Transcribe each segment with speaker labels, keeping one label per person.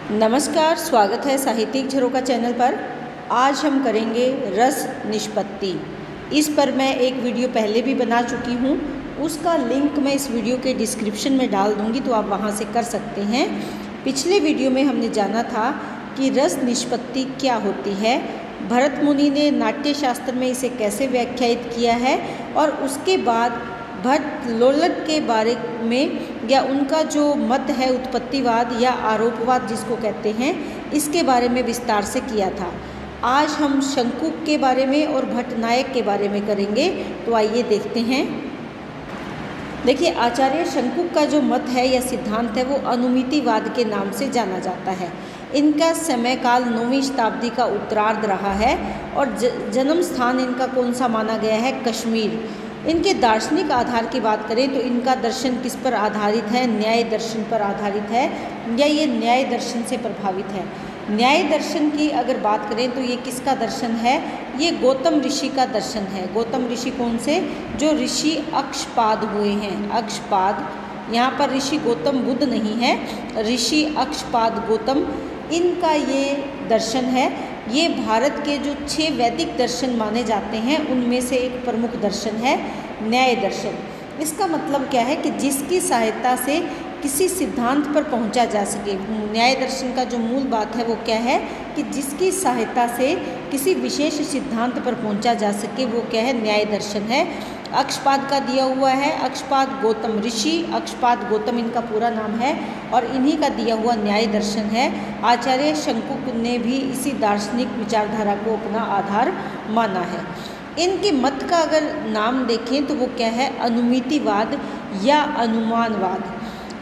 Speaker 1: नमस्कार, स्वागत है साहित्यिक झरोखा चैनल पर। आज हम करेंगे रस निष्पत्ति। इस पर मैं एक वीडियो पहले भी बना चुकी हूँ, उसका लिंक मैं इस वीडियो के डिस्क्रिप्शन में डाल दूँगी, तो आप वहाँ से कर सकते हैं। पिछले वीडियो में हमने जाना था कि रस निष्पत्ति क्या होती है, भरत मुनि ने नाट्य शास्त्र में इसे कैसे व्याख्यायित किया है, और उसके बाद भट्ट लोलट के बारे में या उनका जो मत है उत्पत्तिवाद या आरोपवाद जिसको कहते हैं, इसके बारे में विस्तार से किया था। आज हम शंकुक के बारे में और भट्टनायक के बारे में करेंगे, तो आइए देखते हैं। देखिए, आचार्य शंकुक का जो मत है या सिद्धांत है वो अनुमितिवाद के नाम से जाना जाता है। इनका समय काल 9वीं शताब्दी का उत्तरार्ध रहा है और जन्म स्थान इनका कौन सा माना गया है? कश्मीर। इनके दार्शनिक आधार की बात करें तो इनका दर्शन किस पर आधारित है? न्याय दर्शन पर आधारित है, या ये न्याय दर्शन से प्रभावित है। न्याय दर्शन की अगर बात करें तो ये किसका दर्शन है? ये गौतम ऋषि का दर्शन है। गौतम ऋषि कौन से? जो ऋषि अक्षपाद हुए हैं। अक्षपाद, यहाँ पर ऋषि गौतम बुद्ध नहीं है, ऋषि अक्षपाद गौतम, इनका ये दर्शन है। ये भारत के जो 6 वैदिक दर्शन माने जाते हैं उनमें से एक प्रमुख दर्शन है न्याय दर्शन। इसका मतलब क्या है कि जिसकी सहायता से किसी सिद्धांत पर पहुंचा जा सके। न्याय दर्शन का जो मूल बात है वो क्या है कि जिसकी सहायता से किसी विशेष सिद्धांत पर पहुंचा जा सके, वो क्या है? न्याय दर्शन है। अक्षपाद का दिया हुआ है, अक्षपाद गौतम ऋषि, अक्षपाद गौतम इनका पूरा नाम है, और इन्हीं का दिया हुआ न्याय दर्शन है। आचार्य शंकुक ने भी इसी दार्शनिक विचारधारा को अपना आधार माना है। इनके मत का अगर नाम देखें तो वो क्या है? अनुमितिवाद या अनुमानवाद।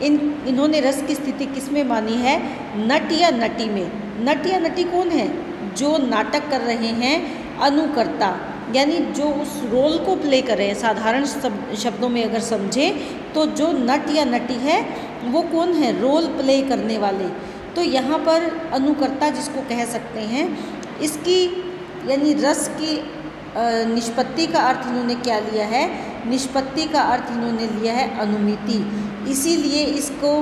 Speaker 1: इन्होंने रस की स्थिति किस में मानी है? नट या नटी में। नट या नटी कौन है? जो नाटक कर रहे हैं, अनुकर्ता, यानी जो उस रोल को प्ले कर रहे हैं। साधारण शब्दों में अगर समझें तो जो नट या नटी है वो कौन है? रोल प्ले करने वाले। तो यहाँ पर अनुकर्ता जिसको कह सकते हैं, इसकी यानी रस की निष्पत्ति का अर्थ इन्होंने क्या लिया है? निष्पत्ति का अर्थ इन्होंने लिया है अनुमिति। इसीलिए इसको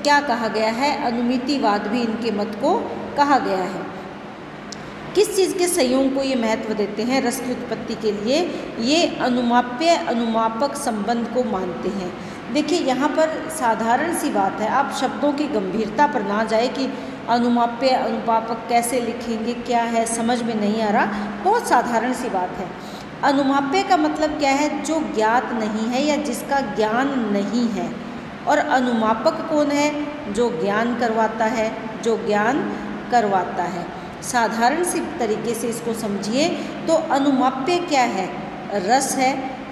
Speaker 1: क्या कहा गया है? अनुमितिवाद भी इनके मत को कहा गया है। किस चीज़ के संयोग को ये महत्व देते हैं रस की उत्पत्ति के लिए? ये अनुमाप्य अनुमापक संबंध को मानते हैं। देखिए, यहाँ पर साधारण सी बात है, आप शब्दों की गंभीरता पर ना जाए कि अनुमाप्य अनुमापक कैसे लिखेंगे, क्या है, समझ में नहीं आ रहा। बहुत साधारण सी बात है। अनुमाप्य का मतलब क्या है? जो ज्ञात नहीं है या जिसका ज्ञान नहीं है। और अनुमापक कौन है? जो ज्ञान करवाता है, जो ज्ञान करवाता है। साधारण सी तरीके से इसको समझिए तो अनुमाप्य क्या है? रस है।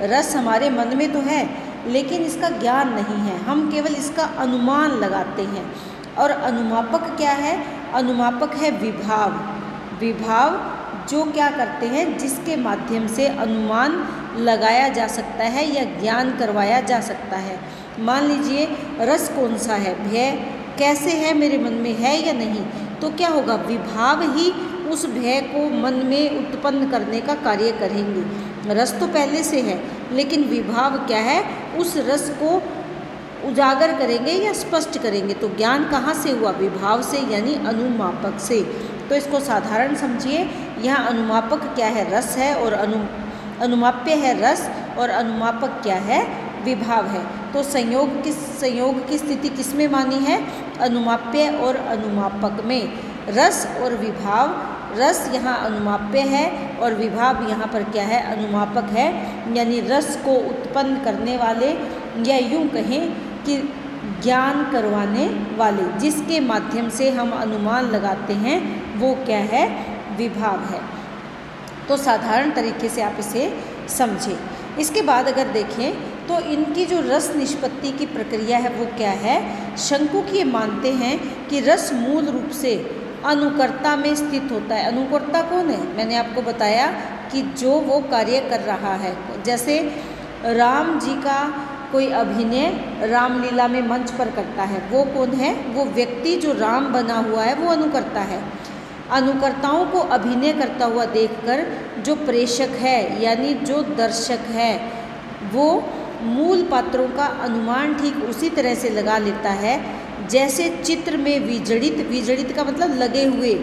Speaker 1: रस हमारे मन में तो है, लेकिन इसका ज्ञान नहीं है, हम केवल इसका अनुमान लगाते हैं। और अनुमापक क्या है? अनुमापक है विभाव। विभाव जो क्या करते हैं? जिसके माध्यम से अनुमान लगाया जा सकता है या ज्ञान करवाया जा सकता है। मान लीजिए रस कौन सा है? भय कैसे है? मेरे मन में है या नहीं? तो क्या होगा? विभाव ही उस भय को मन में उत्पन्न करने का कार्य करेंगे। रस तो पहले से है, लेकिन विभाव क्या है? उस रस को उजागर करेंगे या स्पष्ट करेंगे। तो ज्ञान कहाँ से हुआ? विभाव से, यानी अनुमापक से। तो इसको साधारण समझिए। यहाँ अनुमापक क्या है? रस है, और अनुमाप्य है रस, और अनुमापक क्या है? विभाव है। तो संयोग की स्थिति किस में मानी है? अनुमाप्य और अनुमापक में। रस और विभाव, रस यहाँ अनुमाप्य है और विभाव यहाँ पर क्या है? अनुमापक है। यानी रस को उत्पन्न करने वाले, या यूँ कहें कि ज्ञान करवाने वाले, जिसके माध्यम से हम अनुमान लगाते हैं, वो क्या है? विभाव है। तो साधारण तरीके से आप इसे समझें। इसके बाद अगर देखें तो इनकी जो रस निष्पत्ति की प्रक्रिया है वो क्या है? शंकुक ये मानते हैं कि रस मूल रूप से अनुकर्ता में स्थित होता है। अनुकर्ता कौन है? मैंने आपको बताया कि जो वो कार्य कर रहा है। जैसे राम जी का कोई अभिनय रामलीला में मंच पर करता है, वो कौन है? वो व्यक्ति जो राम बना हुआ है वो अनुकर्ता है। अनुकर्ताओं को अभिनय करता हुआ देखकर जो प्रेषक है, यानी जो दर्शक है, वो मूल पात्रों का अनुमान ठीक उसी तरह से लगा लेता है जैसे चित्र में विजड़ित, विजड़ित का मतलब लगे हुए,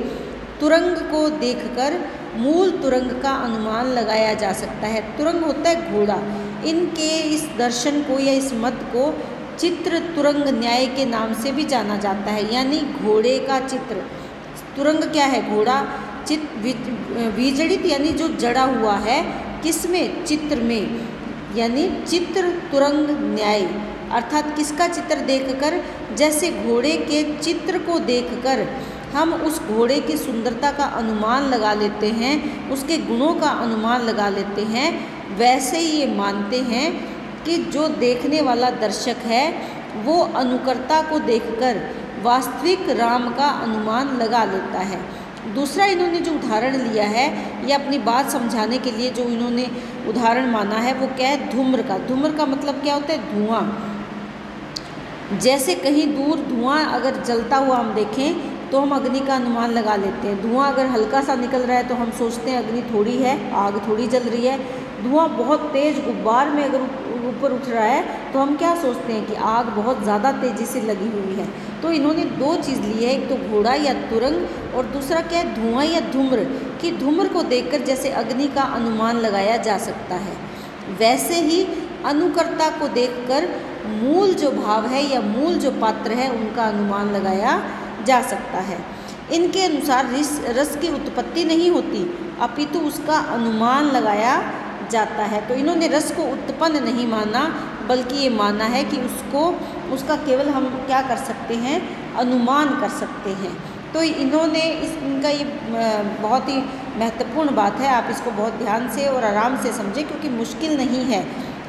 Speaker 1: तुरंग को देखकर मूल तुरंग का अनुमान लगाया जा सकता है। तुरंग होता है घोड़ा। इनके इस दर्शन को या इस मत को चित्र तुरंग न्याय के नाम से भी जाना जाता है, यानी घोड़े का चित्र। तुरंग क्या है? घोड़ा। विजड़ित यानी जो जड़ा हुआ है, किसमें? चित्र में, यानी चित्र तुरंग न्याय, अर्थात किसका चित्र देखकर? जैसे घोड़े के चित्र को देखकर हम उस घोड़े की सुंदरता का अनुमान लगा लेते हैं, उसके गुणों का अनुमान लगा लेते हैं, वैसे ही ये मानते हैं कि जो देखने वाला दर्शक है वो अनुकर्ता को देखकर वास्तविक राम का अनुमान लगा लेता है। दूसरा इन्होंने जो उदाहरण लिया है, या अपनी बात समझाने के लिए जो इन्होंने उदाहरण माना है, वो क्या है? धूम्र का। धूम्र का मतलब क्या होता है? धुआं। जैसे कहीं दूर धुआं अगर जलता हुआ हम देखें तो हम अग्नि का अनुमान लगा लेते हैं। धुआं अगर हल्का सा निकल रहा है तो हम सोचते हैं अग्नि थोड़ी है, आग थोड़ी जल रही है। धुआं बहुत तेज़ गुब्बार में अगर ऊपर उठ रहा है तो हम क्या सोचते हैं कि आग बहुत ज़्यादा तेज़ी से लगी हुई है। तो इन्होंने दो चीज़ ली है, एक तो घोड़ा या तुरंग, और दूसरा क्या है? धुआं या धूम्र, कि धूम्र को देखकर जैसे अग्नि का अनुमान लगाया जा सकता है, वैसे ही अनुकर्ता को देखकर मूल जो भाव है या मूल जो पात्र है उनका अनुमान लगाया जा सकता है। इनके अनुसार रस की उत्पत्ति नहीं होती, अपितु उसका अनुमान लगाया जाता है। तो इन्होंने रस को उत्पन्न नहीं माना, बल्कि ये माना है कि उसका केवल हम क्या कर सकते हैं? अनुमान कर सकते हैं। तो इन्होंने इनका ये बहुत ही महत्वपूर्ण बात है, आप इसको बहुत ध्यान से और आराम से समझें, क्योंकि मुश्किल नहीं है,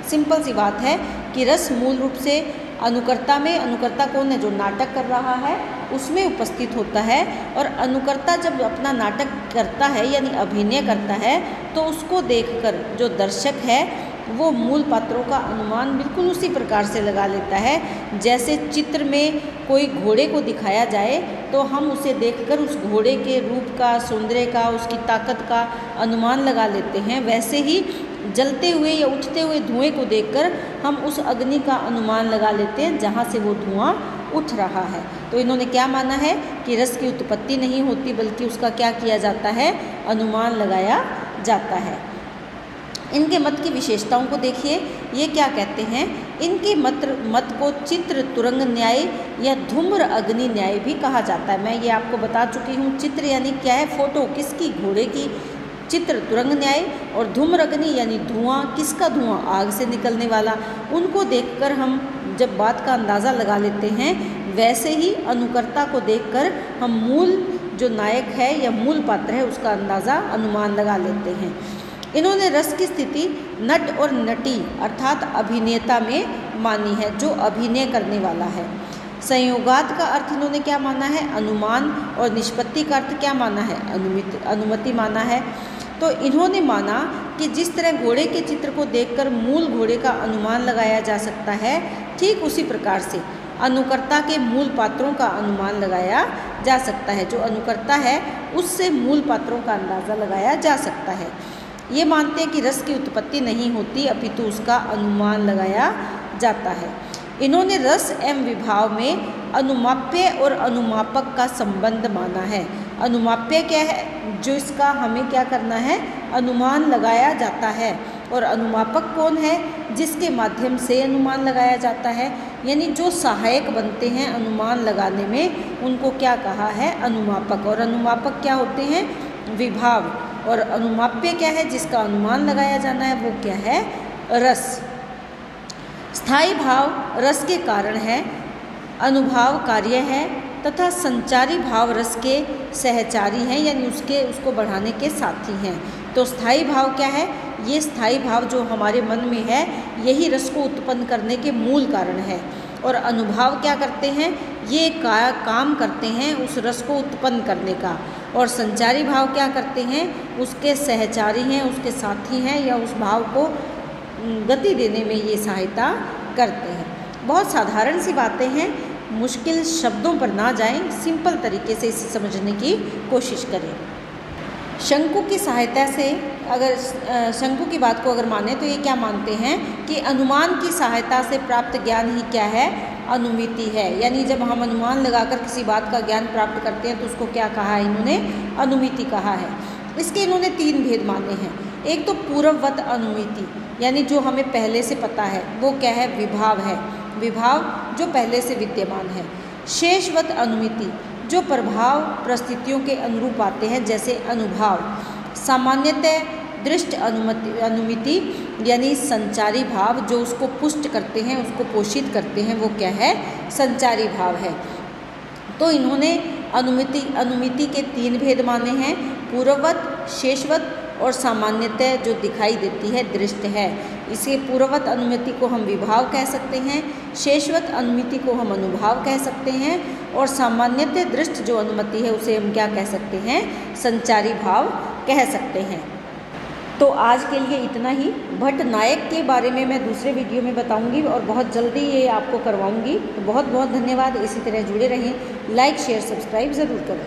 Speaker 1: सिंपल सी बात है कि रस मूल रूप से अनुकर्ता में, अनुकर्ता कौन है? जो नाटक कर रहा है उसमें उपस्थित होता है। और अनुकर्ता जब अपना नाटक करता है यानी अभिनय करता है तो उसको देखकर जो दर्शक है वो मूल पात्रों का अनुमान बिल्कुल उसी प्रकार से लगा लेता है। जैसे चित्र में कोई घोड़े को दिखाया जाए तो हम उसे देखकर उस घोड़े के रूप का, सौंदर्य का, उसकी ताकत का अनुमान लगा लेते हैं, वैसे ही जलते हुए या उठते हुए धुएं को देखकर हम उस अग्नि का अनुमान लगा लेते हैं जहाँ से वो धुआं उठ रहा है। तो इन्होंने क्या माना है कि रस की उत्पत्ति नहीं होती, बल्कि उसका क्या किया जाता है? अनुमान लगाया जाता है। इनके मत की विशेषताओं को देखिए, ये क्या कहते हैं? इनके मत को चित्र तुरंग न्याय या धूम्र अग्नि न्याय भी कहा जाता है। मैं ये आपको बता चुकी हूँ। चित्र यानी क्या है? फोटो, किसकी? घोड़े की। चित्र तुरंग न्याय और धूम्र अग्नि यानी धुआं, किसका धुआं? आग से निकलने वाला। उनको देखकर हम जब बात का अंदाज़ा लगा लेते हैं, वैसे ही अनुकर्ता को देखकर हम मूल जो नायक है या मूल पात्र है उसका अंदाज़ा, अनुमान लगा लेते हैं। इन्होंने रस की स्थिति नट और नटी अर्थात अभिनेता में मानी है, जो अभिनय करने वाला है। संयोगात का अर्थ इन्होंने क्या माना है? अनुमान। और निष्पत्ति का अर्थ क्या माना है? अनुमति माना है। तो इन्होंने माना कि जिस तरह घोड़े के चित्र को देखकर मूल घोड़े का अनुमान लगाया जा सकता है, ठीक उसी प्रकार से अनुकर्ता के मूल पात्रों का अनुमान लगाया जा सकता है। जो अनुकर्ता है उससे मूल पात्रों का अंदाज़ा लगाया जा सकता है। ये मानते हैं कि रस की उत्पत्ति नहीं होती, अपितु उसका अनुमान लगाया जाता है। इन्होंने रस एवं विभाव में अनुमाप्य और अनुमापक का संबंध माना है। अनुमाप्य क्या है? जो इसका हमें क्या करना है? अनुमान लगाया जाता है। और अनुमापक कौन है? जिसके माध्यम से अनुमान लगाया जाता है, यानी जो सहायक बनते हैं अनुमान लगाने में, उनको क्या कहा है? अनुमापक। और अनुमापक क्या होते हैं? विभाव। और अनुमाप्य क्या है? जिसका अनुमान लगाया जाना है, वो क्या है? रस। स्थायी भाव रस के कारण है, अनुभाव कार्य है, तथा संचारी भाव रस के सहचारी हैं, यानी उसको बढ़ाने के साथी हैं। तो स्थायी भाव क्या है? ये स्थायी भाव जो हमारे मन में है, यही रस को उत्पन्न करने के मूल कारण है। और अनुभाव क्या करते हैं? ये काम करते हैं उस रस को उत्पन्न करने का। और संचारी भाव क्या करते हैं? उसके सहचारी हैं, उसके साथी हैं, या उस भाव को गति देने में ये सहायता करते हैं। बहुत साधारण सी बातें हैं, मुश्किल शब्दों पर ना जाएं, सिंपल तरीके से इसे समझने की कोशिश करें। शंकु की सहायता से अगर शंकु की बात को अगर माने तो ये क्या मानते हैं कि अनुमान की सहायता से प्राप्त ज्ञान ही क्या है? अनुमिति है। यानी जब हम अनुमान लगाकर किसी बात का ज्ञान प्राप्त करते हैं तो उसको क्या कहा है इन्होंने, अनुमिति कहा है। इसके इन्होंने 3 भेद माने हैं। एक तो पूर्ववत अनुमिति, यानी जो हमें पहले से पता है, वो क्या है, विभाव है, विभाव जो पहले से विद्यमान है। शेषवत अनुमिति, जो प्रभाव परिस्थितियों के अनुरूप आते हैं, जैसे अनुभाव। सामान्यतः दृष्ट अनुमिति, यानी संचारी भाव जो उसको पुष्ट करते हैं, उसको पोषित करते हैं, वो क्या है, संचारी भाव है। तो इन्होंने अनुमिति के 3 भेद माने हैं, पूर्ववत, शेषवत और सामान्यतः जो दिखाई देती है, दृष्ट है। इसे पूर्ववत अनुमिति को हम विभाव कह सकते हैं, शेषवत अनुमिति को हम अनुभाव कह सकते हैं, और सामान्यतः दृष्ट जो अनुमिति है उसे हम क्या कह सकते हैं, संचारी भाव कह सकते हैं। तो आज के लिए इतना ही। भट्ट नायक के बारे में मैं दूसरे वीडियो में बताऊंगी और बहुत जल्दी ये आपको करवाऊंगी। तो बहुत बहुत धन्यवाद। इसी तरह जुड़े रहें, लाइक शेयर सब्सक्राइब ज़रूर करें।